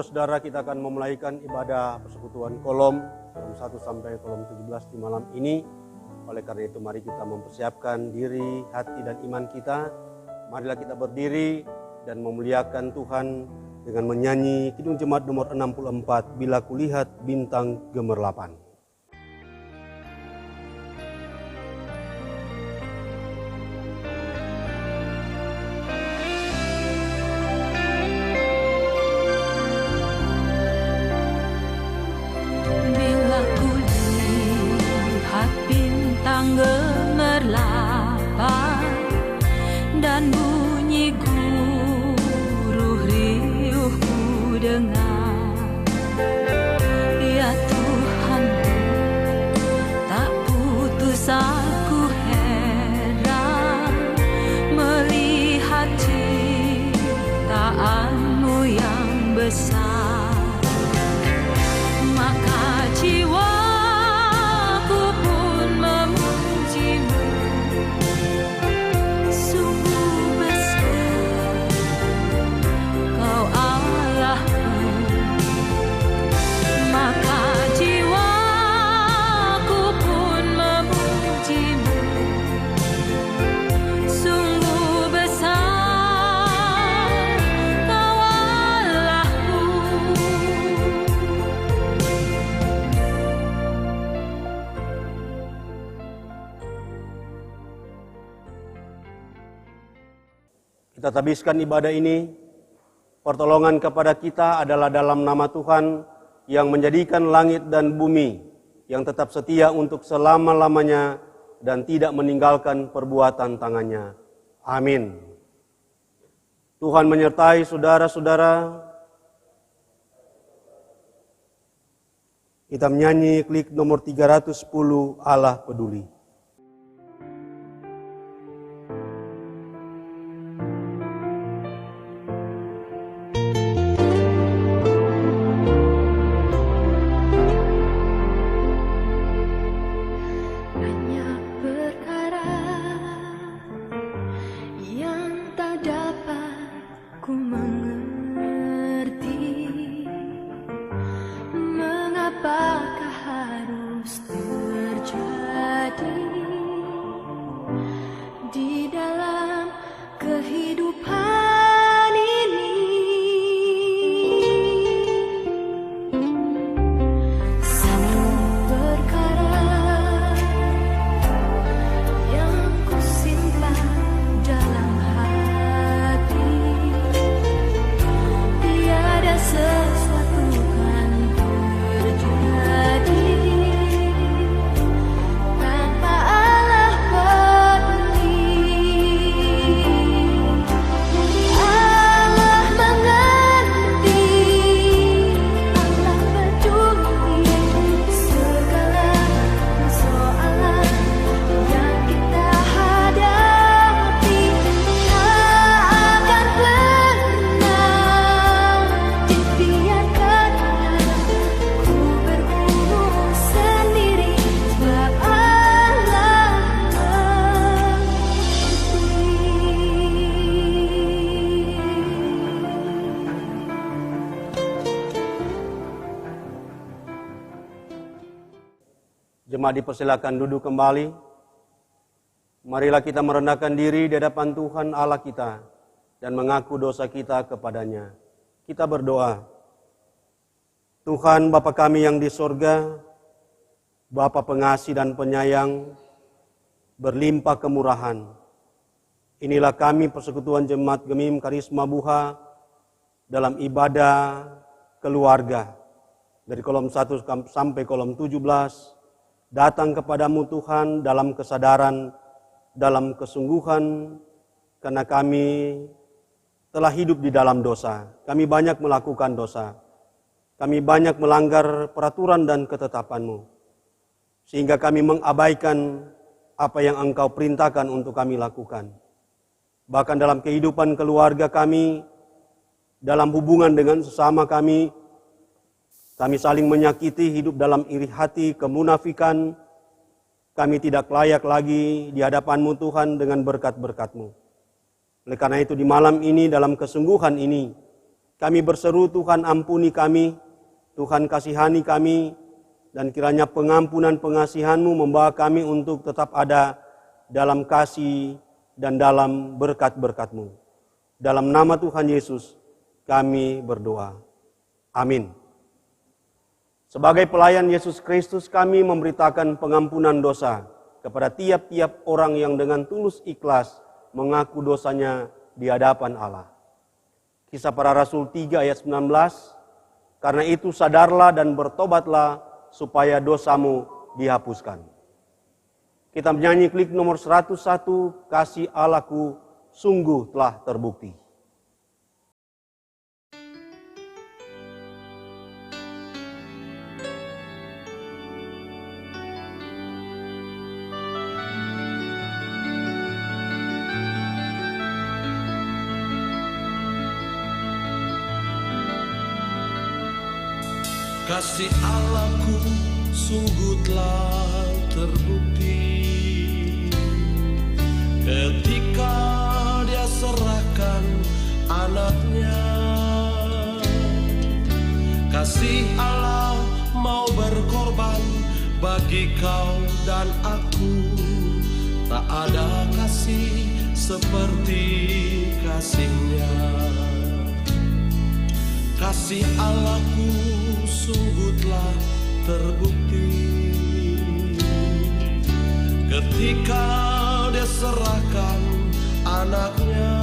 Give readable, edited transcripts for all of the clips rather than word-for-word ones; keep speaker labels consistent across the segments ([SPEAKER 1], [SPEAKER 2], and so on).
[SPEAKER 1] saudara-saudara, kita akan memulaikan ibadah persekutuan kolom 1 sampai kolom 17 di malam ini. Oleh karena itu mari kita mempersiapkan diri, hati dan iman kita. Marilah kita berdiri dan memuliakan Tuhan dengan menyanyi Kidung Jemaat nomor 64, Bila Kulihat Bintang Gemerlapan.
[SPEAKER 2] Gemerlapan dan bunyi guruh riuh ku dengar. Ya Tuhan, tak putus aku heran melihat ciptaan-Mu yang besar. Maka jiwa
[SPEAKER 1] kita habiskan ibadah ini. Pertolongan kepada kita adalah dalam nama Tuhan yang menjadikan langit dan bumi, yang tetap setia untuk selama-lamanya dan tidak meninggalkan perbuatan tangannya. Amin. Tuhan menyertai saudara-saudara. Kita menyanyi klik nomor 310, Allah Peduli. Jemaat dipersilakan duduk kembali. Marilah kita merendahkan diri di hadapan Tuhan Allah kita dan mengaku dosa kita kepadanya. Kita berdoa. Tuhan Bapa kami yang di sorga, Bapa pengasih dan penyayang, berlimpah kemurahan. Inilah kami persekutuan Jemaat Gemim Karisma Buha dalam ibadah keluarga. Dari kolom 1 sampai kolom 17. Datang kepadamu Tuhan dalam kesadaran, dalam kesungguhan, karena kami telah hidup di dalam dosa. Kami banyak melakukan dosa. Kami banyak melanggar peraturan dan ketetapan-Mu. Sehingga kami mengabaikan apa yang Engkau perintahkan untuk kami lakukan. Bahkan dalam kehidupan keluarga kami, dalam hubungan dengan sesama kami saling menyakiti, hidup dalam iri hati, kemunafikan. Kami tidak layak lagi di hadapan-Mu Tuhan dengan berkat-berkat-Mu. Oleh karena itu di malam ini, dalam kesungguhan ini, Kami berseru, Tuhan ampuni kami, Tuhan kasihani kami, dan kiranya pengampunan pengasihan-Mu membawa kami untuk tetap ada dalam kasih dan dalam berkat-berkat-Mu. Dalam nama Tuhan Yesus kami berdoa. Amin. Sebagai pelayan Yesus Kristus, kami memberitakan pengampunan dosa kepada tiap-tiap orang yang dengan tulus ikhlas mengaku dosanya di hadapan Allah. Kisah Para Rasul 3 ayat 19, karena itu sadarlah dan bertobatlah supaya dosamu dihapuskan. Kita menyanyi klik nomor 101, kasih Allahku sungguh telah terbukti.
[SPEAKER 3] Kasih Allahku sungguh telah terbukti ketika Dia serahkan anaknya. Kasih Allah mau berkorban bagi kau dan aku. Tak ada kasih seperti kasih-Nya. Kasih Allahku sungguh telah terbukti ketika Dia serahkan anaknya.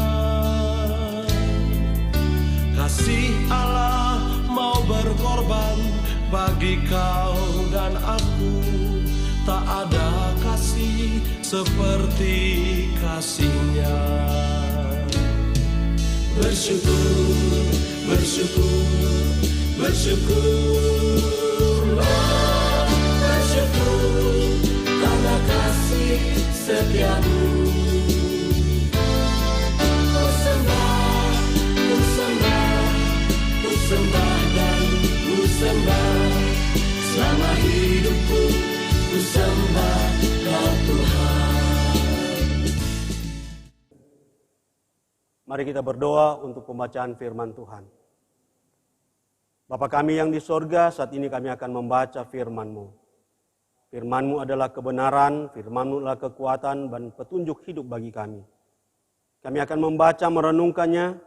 [SPEAKER 3] Kasih Allah mau berkorban bagi kau dan aku. Tak ada kasih seperti kasih-Nya. Bersyukur, bersyukur, bersyukurlah, bersyukur karena kasih setia-Mu. Ku sembah, ku sembah, ku sembah dan ku sembah. Selama hidupku ku sembah Kau Tuhan.
[SPEAKER 1] Mari kita berdoa untuk pembacaan firman Tuhan. Bapa kami yang di sorga, saat ini kami akan membaca firman-Mu. Firman-Mu adalah kebenaran, firman-Mu adalah kekuatan dan petunjuk hidup bagi kami. Kami akan membaca, merenungkannya,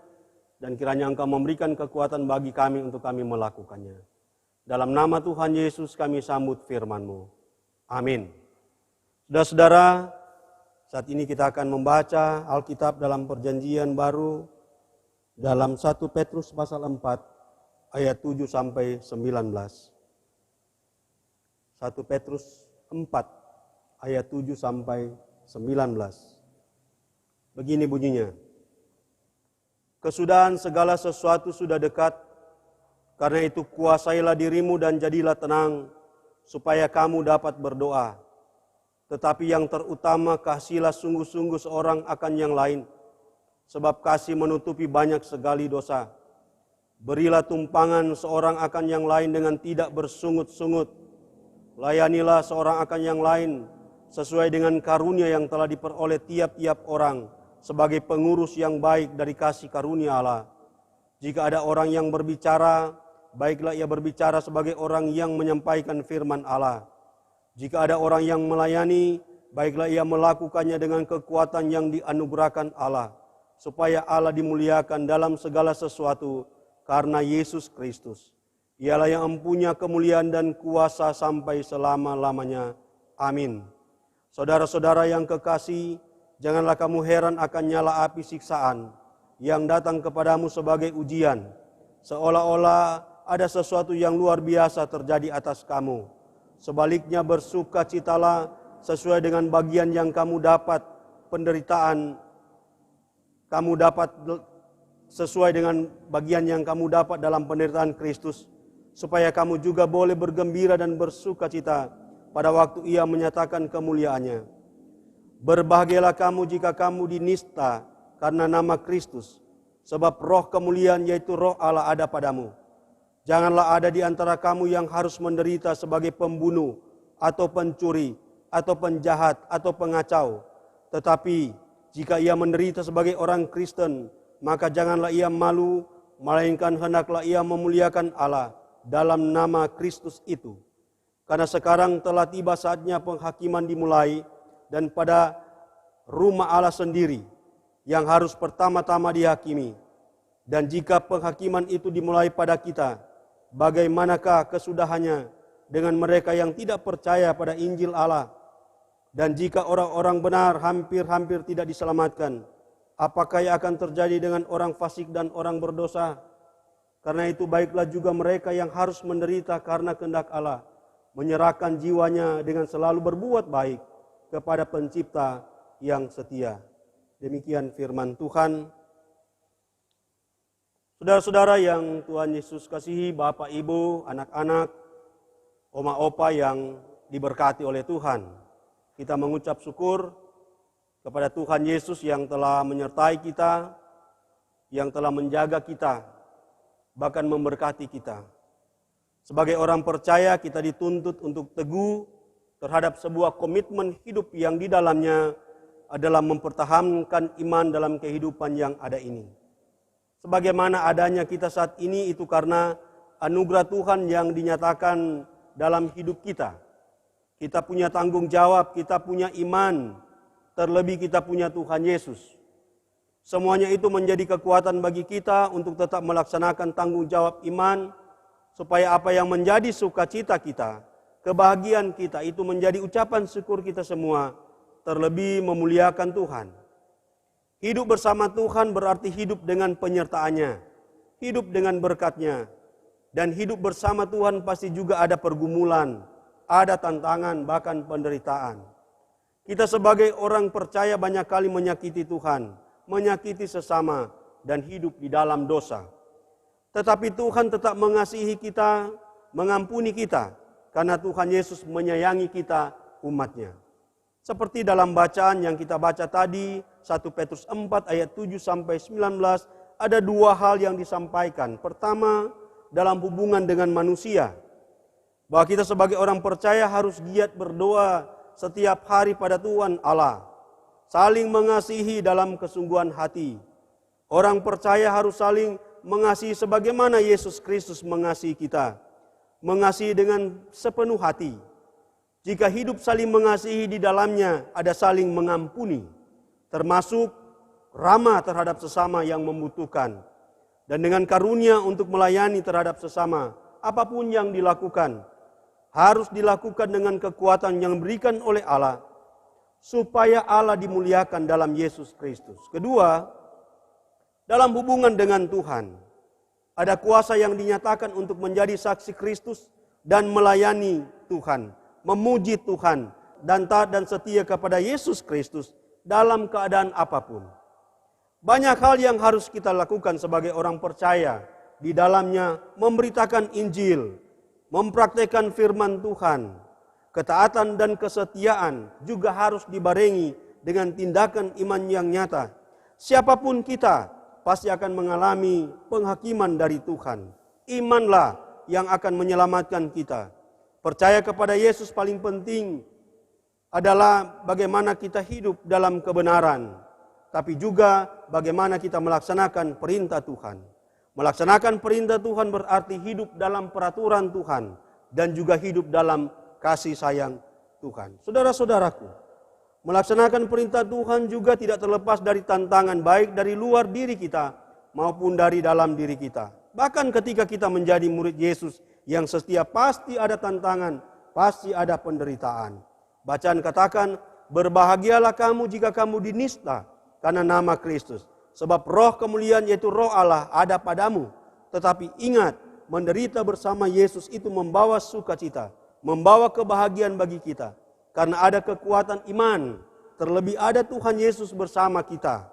[SPEAKER 1] dan kiranya Engkau memberikan kekuatan bagi kami untuk kami melakukannya. Dalam nama Tuhan Yesus kami sambut firman-Mu. Amin. Saudara-saudara, saat ini kita akan membaca Alkitab dalam Perjanjian Baru dalam 1 Petrus pasal 4 ayat 7 sampai 19. 1 Petrus 4 ayat 7 sampai 19. Begini bunyinya. Kesudahan segala sesuatu sudah dekat, karena itu kuasailah dirimu dan jadilah tenang, supaya kamu dapat berdoa. Tetapi yang terutama kasihilah sungguh-sungguh seorang akan yang lain, sebab kasih menutupi banyak sekali dosa. Berilah tumpangan seorang akan yang lain dengan tidak bersungut-sungut. Layanilah seorang akan yang lain sesuai dengan karunia yang telah diperoleh tiap-tiap orang sebagai pengurus yang baik dari kasih karunia Allah. Jika ada orang yang berbicara, baiklah ia berbicara sebagai orang yang menyampaikan firman Allah. Jika ada orang yang melayani, baiklah ia melakukannya dengan kekuatan yang dianugerahkan Allah, supaya Allah dimuliakan dalam segala sesuatu karena Yesus Kristus. Ialah yang mempunyai kemuliaan dan kuasa sampai selama-lamanya. Amin. Saudara-saudara yang kekasih, janganlah kamu heran akan nyala api siksaan yang datang kepadamu sebagai ujian, seolah-olah ada sesuatu yang luar biasa terjadi atas kamu. Sebaliknya bersukacitalah sesuai dengan bagian yang kamu dapat, penderitaan kamu dapat sesuai dengan bagian yang kamu dapat dalam penderitaan Kristus, supaya kamu juga boleh bergembira dan bersukacita pada waktu Ia menyatakan kemuliaannya. Berbahagialah kamu jika kamu dinista karena nama Kristus, sebab roh kemuliaan yaitu roh Allah ada padamu. Janganlah ada di antara kamu yang harus menderita sebagai pembunuh, atau pencuri, atau penjahat, atau pengacau. Tetapi jika ia menderita sebagai orang Kristen, maka janganlah ia malu melainkan hendaklah ia memuliakan Allah dalam nama Kristus itu. Karena sekarang telah tiba saatnya penghakiman dimulai, dan pada rumah Allah sendiri yang harus pertama-tama dihakimi. Dan jika penghakiman itu dimulai pada kita, bagaimanakah kesudahannya dengan mereka yang tidak percaya pada Injil Allah? Dan jika orang-orang benar hampir-hampir tidak diselamatkan, apakah yang akan terjadi dengan orang fasik dan orang berdosa? Karena itu baiklah juga mereka yang harus menderita karena kehendak Allah, menyerahkan jiwanya dengan selalu berbuat baik kepada Pencipta yang setia. Demikian firman Tuhan. Saudara-saudara yang Tuhan Yesus kasihi, Bapak, Ibu, anak-anak, oma, opa yang diberkati oleh Tuhan. Kita mengucap syukur kepada Tuhan Yesus yang telah menyertai kita, yang telah menjaga kita, bahkan memberkati kita. Sebagai orang percaya, kita dituntut untuk teguh terhadap sebuah komitmen hidup yang di dalamnya adalah mempertahankan iman dalam kehidupan yang ada ini. Sebagaimana adanya kita saat ini itu karena anugerah Tuhan yang dinyatakan dalam hidup kita. Kita punya tanggung jawab, kita punya iman, terlebih kita punya Tuhan Yesus. Semuanya itu menjadi kekuatan bagi kita untuk tetap melaksanakan tanggung jawab iman, supaya apa yang menjadi sukacita kita, kebahagiaan kita itu menjadi ucapan syukur kita semua, terlebih memuliakan Tuhan. Hidup bersama Tuhan berarti hidup dengan penyertaannya, hidup dengan berkat-Nya. Dan hidup bersama Tuhan pasti juga ada pergumulan, ada tantangan, bahkan penderitaan. Kita sebagai orang percaya banyak kali menyakiti Tuhan, menyakiti sesama, dan hidup di dalam dosa. Tetapi Tuhan tetap mengasihi kita, mengampuni kita, karena Tuhan Yesus menyayangi kita, umat-Nya. Seperti dalam bacaan yang kita baca tadi, 1 Petrus 4 ayat 7-19, ada dua hal yang disampaikan. Pertama, dalam hubungan dengan manusia, bahwa kita sebagai orang percaya harus giat berdoa setiap hari pada Tuhan Allah, saling mengasihi dalam kesungguhan hati. Orang percaya harus saling mengasihi sebagaimana Yesus Kristus mengasihi kita, mengasihi dengan sepenuh hati. Jika hidup saling mengasihi, di dalamnya ada saling mengampuni, termasuk ramah terhadap sesama yang membutuhkan. Dan dengan karunia untuk melayani terhadap sesama, apapun yang dilakukan, harus dilakukan dengan kekuatan yang diberikan oleh Allah, supaya Allah dimuliakan dalam Yesus Kristus. Kedua, dalam hubungan dengan Tuhan, ada kuasa yang dinyatakan untuk menjadi saksi Kristus dan melayani Tuhan, memuji Tuhan, dan taat dan setia kepada Yesus Kristus dalam keadaan apapun. Banyak hal yang harus kita lakukan sebagai orang percaya, di dalamnya memberitakan Injil, mempraktikkan firman Tuhan. Ketaatan dan kesetiaan juga harus dibarengi dengan tindakan iman yang nyata. Siapapun kita pasti akan mengalami penghakiman dari Tuhan. Imanlah yang akan menyelamatkan kita. Percaya kepada Yesus paling penting adalah bagaimana kita hidup dalam kebenaran, tapi juga bagaimana kita melaksanakan perintah Tuhan. Melaksanakan perintah Tuhan berarti hidup dalam peraturan Tuhan dan juga hidup dalam kasih sayang Tuhan. Saudara-saudaraku, melaksanakan perintah Tuhan juga tidak terlepas dari tantangan baik dari luar diri kita maupun dari dalam diri kita. Bahkan ketika kita menjadi murid Yesus yang setia, pasti ada tantangan, pasti ada penderitaan. Bacaan katakan, berbahagialah kamu jika kamu dinista karena nama Kristus. Sebab roh kemuliaan yaitu roh Allah ada padamu. Tetapi ingat, menderita bersama Yesus itu membawa sukacita, membawa kebahagiaan bagi kita. Karena ada kekuatan iman, terlebih ada Tuhan Yesus bersama kita.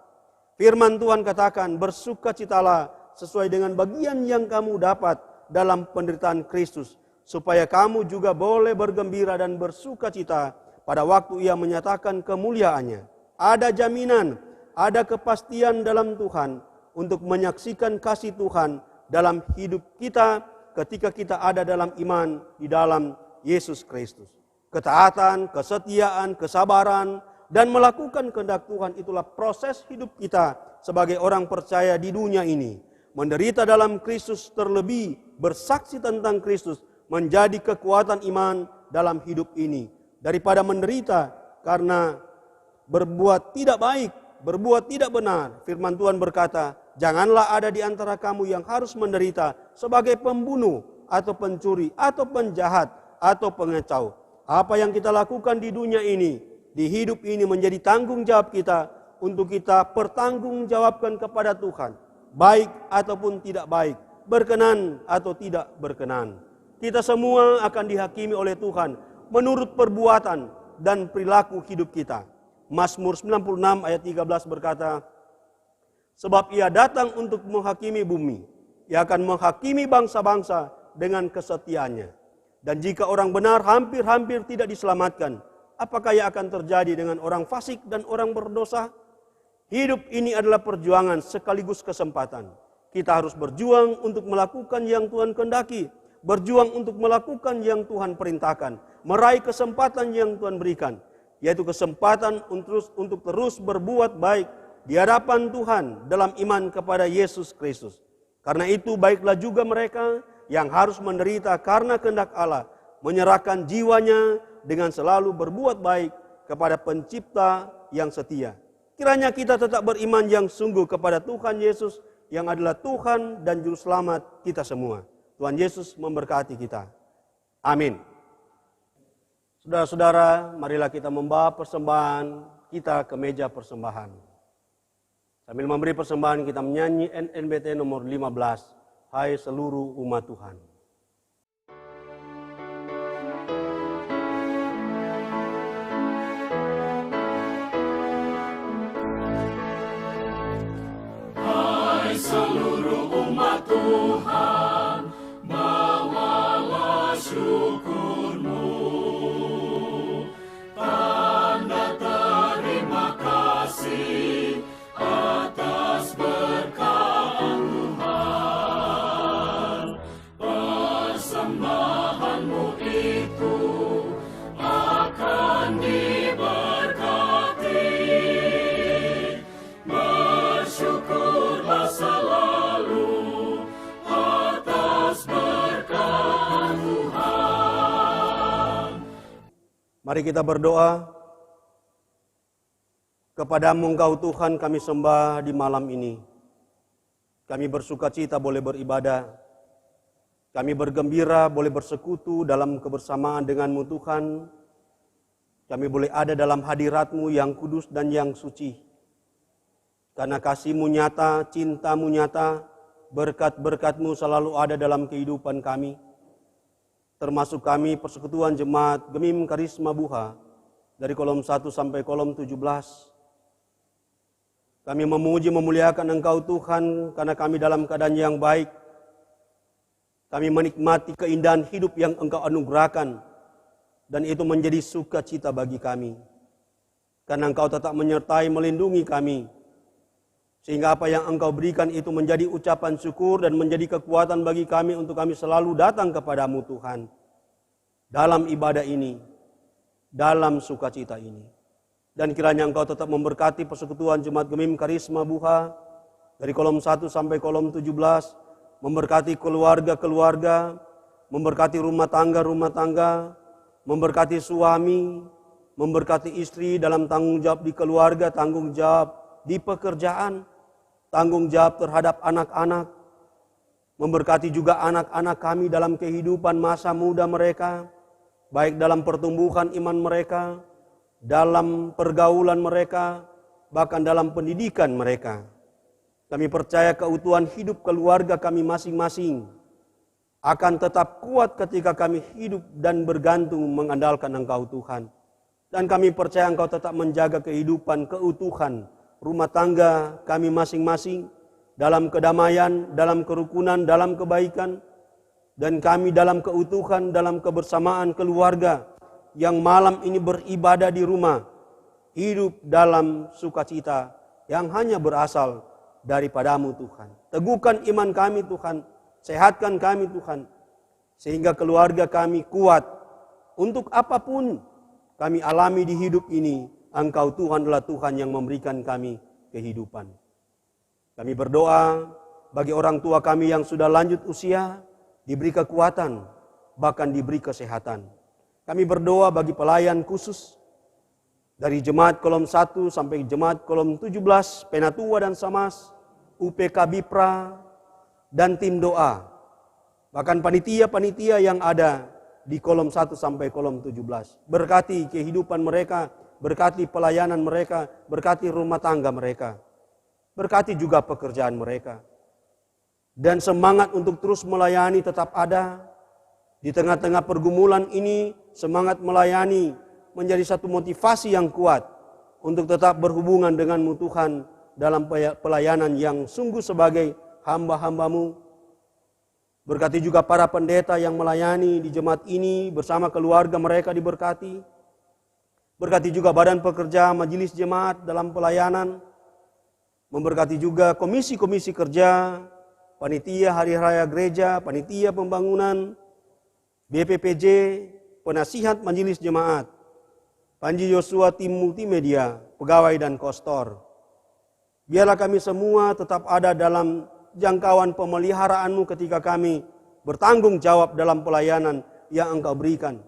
[SPEAKER 1] Firman Tuhan katakan, bersukacitalah sesuai dengan bagian yang kamu dapat dalam penderitaan Kristus, supaya kamu juga boleh bergembira dan bersukacita pada waktu Ia menyatakan kemuliaannya. Ada jaminan, ada kepastian dalam Tuhan untuk menyaksikan kasih Tuhan dalam hidup kita ketika kita ada dalam iman di dalam Yesus Kristus. Ketaatan, kesetiaan, kesabaran, dan melakukan kehendak Tuhan itulah proses hidup kita sebagai orang percaya di dunia ini. menderita dalam Kristus, terlebih bersaksi tentang Kristus, menjadi kekuatan iman dalam hidup ini. Daripada menderita karena berbuat tidak baik, berbuat tidak benar. Firman Tuhan berkata, janganlah ada di antara kamu yang harus menderita sebagai pembunuh, atau pencuri, atau penjahat, atau pengacau. Apa yang kita lakukan di dunia ini, di hidup ini menjadi tanggung jawab kita untuk kita pertanggungjawabkan kepada Tuhan. Baik ataupun tidak baik, berkenan atau tidak berkenan. Kita semua akan dihakimi oleh Tuhan menurut perbuatan dan perilaku hidup kita. Mazmur 96 ayat 13 berkata, sebab ia datang untuk menghakimi bumi, ia akan menghakimi bangsa-bangsa dengan kesetiaannya. Dan jika orang benar hampir-hampir tidak diselamatkan, apakah yang akan terjadi dengan orang fasik dan orang berdosa? Hidup ini adalah perjuangan sekaligus kesempatan. Kita harus berjuang untuk melakukan yang Tuhan kehendaki, berjuang untuk melakukan yang Tuhan perintahkan, meraih kesempatan yang Tuhan berikan, yaitu kesempatan untuk terus berbuat baik di hadapan Tuhan dalam iman kepada Yesus Kristus. Karena itu baiklah juga mereka yang harus menderita karena kehendak Allah, menyerahkan jiwanya dengan selalu berbuat baik kepada Pencipta yang setia. Kiranya kita tetap beriman yang sungguh kepada Tuhan Yesus yang adalah Tuhan dan Juru Selamat kita semua. Tuhan Yesus memberkati kita. Amin. Saudara-saudara, marilah kita membawa persembahan kita ke meja persembahan. Sambil memberi persembahan, kita menyanyi NNBT nomor 15, Hai seluruh umat Tuhan.
[SPEAKER 3] Hai seluruh umat Tuhan, bawalah syukurmu, tanda terima kasih atas berkat Tuhan. Persembahanmu itu akan diberkati. Bersyukurlah selalu atas berkat Tuhan.
[SPEAKER 1] Mari kita berdoa. Kepadamu Engkau Tuhan kami sembah di malam ini. Kami bersuka cita boleh beribadah. Kami bergembira boleh bersekutu dalam kebersamaan denganmu Tuhan. Kami boleh ada dalam hadirat-Mu yang kudus dan yang suci. Karena kasih-Mu nyata, cinta-Mu nyata, berkat-berkat-Mu selalu ada dalam kehidupan kami. Termasuk kami persekutuan jemaat Gemim Karisma Buha dari kolom 1 sampai kolom 17. Kami memuji memuliakan Engkau Tuhan karena kami dalam keadaan yang baik. Kami menikmati keindahan hidup yang Engkau anugerahkan. Dan itu menjadi sukacita bagi kami. Karena Engkau tetap menyertai melindungi kami. Sehingga apa yang Engkau berikan itu menjadi ucapan syukur dan menjadi kekuatan bagi kami untuk kami selalu datang kepadamu Tuhan. Dalam ibadah ini, dalam sukacita ini. Dan kiranya Engkau tetap memberkati persekutuan Jemaat Gemim Karisma Buha dari kolom 1 sampai kolom 17, memberkati keluarga-keluarga, memberkati rumah tangga, memberkati suami, memberkati istri dalam tanggung jawab di keluarga, tanggung jawab di pekerjaan, tanggung jawab terhadap anak-anak, memberkati juga anak-anak kami dalam kehidupan masa muda mereka, baik dalam pertumbuhan iman mereka, dalam pergaulan mereka, bahkan dalam pendidikan mereka. Kami percaya keutuhan hidup keluarga kami masing-masing akan tetap kuat ketika kami hidup dan bergantung mengandalkan Engkau Tuhan. Dan kami percaya Engkau tetap menjaga kehidupan, keutuhan rumah tangga kami masing-masing dalam kedamaian, dalam kerukunan, dalam kebaikan. Dan kami dalam keutuhan, dalam kebersamaan keluarga yang malam ini beribadah di rumah, hidup dalam sukacita yang hanya berasal daripadamu Tuhan. Teguhkan iman kami Tuhan, sehatkan kami Tuhan, sehingga keluarga kami kuat untuk apapun kami alami di hidup ini. Engkau Tuhan adalah Tuhan yang memberikan kami kehidupan. Kami berdoa bagi orang tua kami yang sudah lanjut usia, diberi kekuatan, bahkan diberi kesehatan. Kami berdoa bagi pelayan khusus, dari Jemaat Kolom 1 sampai Jemaat Kolom 17, Penatua dan Samas, UPK Bipra, dan tim doa. Bahkan panitia-panitia yang ada di Kolom 1 sampai Kolom 17. Berkati kehidupan mereka, berkati pelayanan mereka, berkati rumah tangga mereka. Berkati juga pekerjaan mereka. Dan semangat untuk terus melayani tetap ada. Di tengah-tengah pergumulan ini, semangat melayani menjadi satu motivasi yang kuat untuk tetap berhubungan denganmu Tuhan dalam pelayanan yang sungguh sebagai hamba-hambamu. Berkati juga para pendeta yang melayani di jemaat ini bersama keluarga mereka diberkati. Berkati juga badan pekerja majelis jemaat dalam pelayanan. Memberkati juga komisi-komisi kerja, panitia hari raya gereja, panitia pembangunan, BPPJ, penasihat majelis jemaat, Panji Yosua tim multimedia, pegawai dan kostor. Biarlah kami semua tetap ada dalam jangkauan pemeliharaanmu ketika kami bertanggung jawab dalam pelayanan yang Engkau berikan.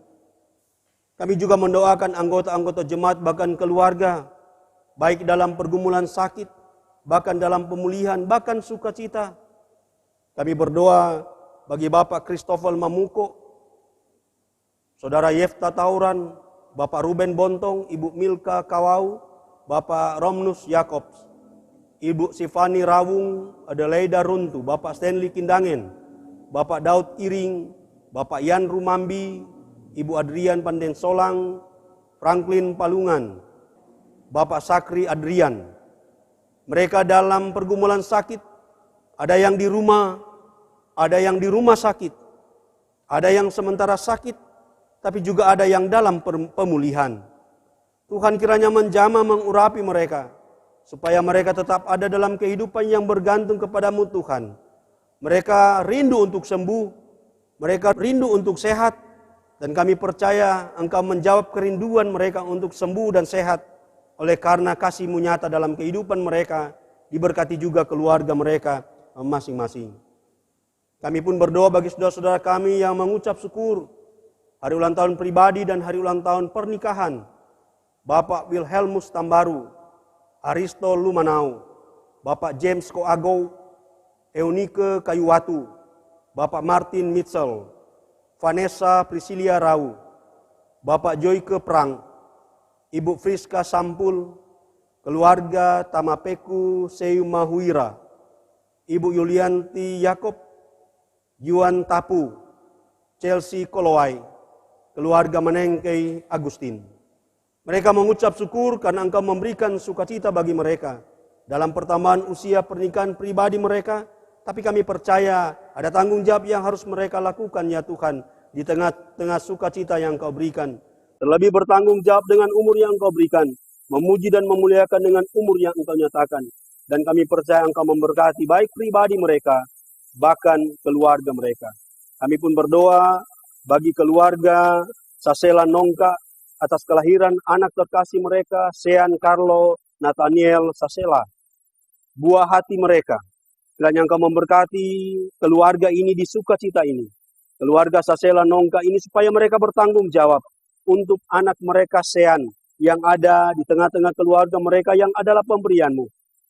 [SPEAKER 1] Kami juga mendoakan anggota-anggota jemaat bahkan keluarga, baik dalam pergumulan sakit, bahkan dalam pemulihan, bahkan sukacita. Kami berdoa bagi Bapak Christopher Mamuko, Saudara Yefta Tauran, Bapak Ruben Bontong, Ibu Milka Kawau, Bapak Romnus Yakobs, Ibu Sifani Rawung, Adelaida Runtu, Bapak Stanley Kindangen, Bapak Daud Iring, Bapak Yan Rumambi, Ibu Adrian Panden Solang, Franklin Palungan, Bapak Sakri Adrian. Mereka dalam pergumulan sakit, ada yang di rumah, ada yang di rumah sakit, ada yang sementara sakit, tapi juga ada yang dalam pemulihan. Tuhan kiranya menjamah mengurapi mereka, supaya mereka tetap ada dalam kehidupan yang bergantung kepadamu Tuhan. Mereka rindu untuk sembuh, mereka rindu untuk sehat, dan kami percaya Engkau menjawab kerinduan mereka untuk sembuh dan sehat, oleh karena kasih-Mu nyata dalam kehidupan mereka, diberkati juga keluarga mereka masing-masing. Kami pun berdoa bagi saudara-saudara kami yang mengucap syukur hari ulang tahun pribadi dan hari ulang tahun pernikahan. Bapak Wilhelmus Tambaru, Aristo Lumanau, Bapak James Koago, Eunike Kayuwatu, Bapak Martin Mitchell, Vanessa Priscilia Rau, Bapak Joyke Prang, Ibu Friska Sampul, keluarga Tamapeku Seyumahuira, Ibu Yulianti Yakob, Yuan Tapu, Chelsea Kolowai, keluarga Menengkei Agustin. Mereka mengucap syukur karena Engkau memberikan sukacita bagi mereka dalam pertambahan usia pernikahan pribadi mereka, tapi kami percaya ada tanggung jawab yang harus mereka lakukan ya Tuhan di tengah-tengah sukacita yang Engkau berikan. Terlebih bertanggung jawab dengan umur yang Engkau berikan, memuji dan memuliakan dengan umur yang Engkau nyatakan. Dan kami percaya Engkau memberkati baik pribadi mereka, bahkan keluarga mereka. Kami pun berdoa bagi keluarga Sasela Nongka atas kelahiran anak terkasih mereka, Sean Carlo Nathaniel Sasela. Buah hati mereka, kiranya Engkau memberkati keluarga ini di sukacita ini. Keluarga Sasela Nongka ini supaya mereka bertanggung jawab untuk anak mereka Sean yang ada di tengah-tengah keluarga mereka yang adalah pemberian-Mu.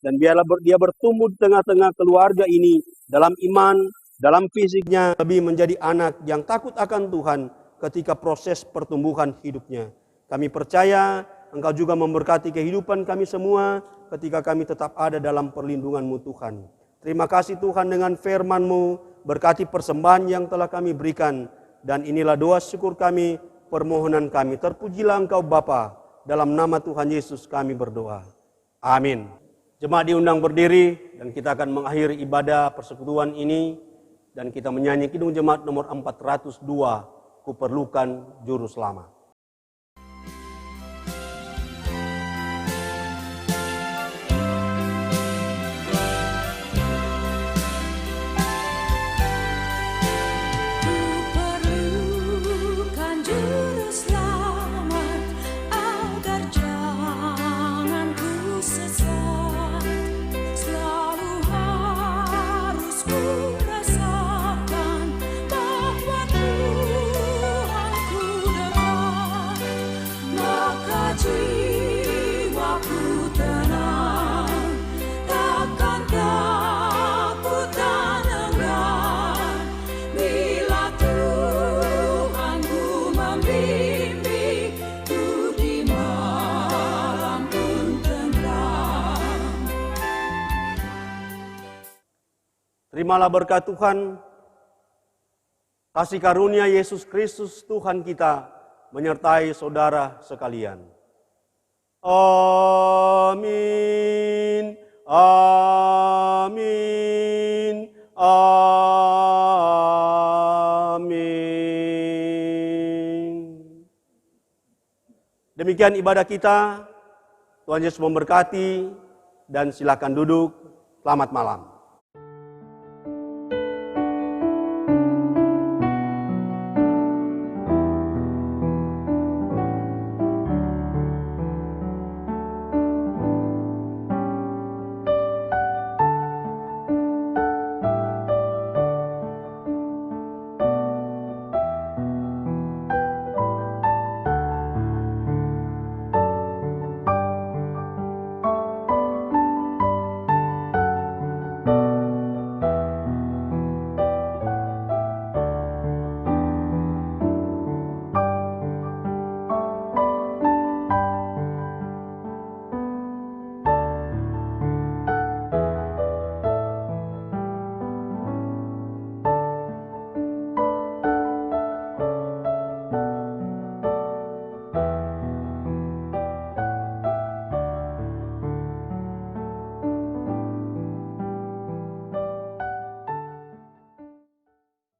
[SPEAKER 1] Dan biarlah dia bertumbuh di tengah-tengah keluarga ini dalam iman, dalam fisiknya, lebih menjadi anak yang takut akan Tuhan ketika proses pertumbuhan hidupnya. Kami percaya Engkau juga memberkati kehidupan kami semua ketika kami tetap ada dalam perlindungan-Mu Tuhan. Terima kasih Tuhan dengan firman-Mu, berkati persembahan yang telah kami berikan. Dan inilah doa syukur kami, permohonan kami. Terpujilah Engkau Bapa, dalam nama Tuhan Yesus kami berdoa. Amin. Jemaat diundang berdiri dan kita akan mengakhiri ibadah persekutuan ini. Dan kita menyanyi Kidung Jemaat nomor 402, Kuperlukan Juru Selamat.
[SPEAKER 2] Kuperlukan juru selamat agar jangan ku sesat. Selalu harus
[SPEAKER 1] Terimalah berkat Tuhan, kasih karunia Yesus Kristus Tuhan kita menyertai saudara sekalian. Amin. Amin. Amin. Demikian ibadah kita. Tuhan Yesus memberkati dan silakan duduk. Selamat malam.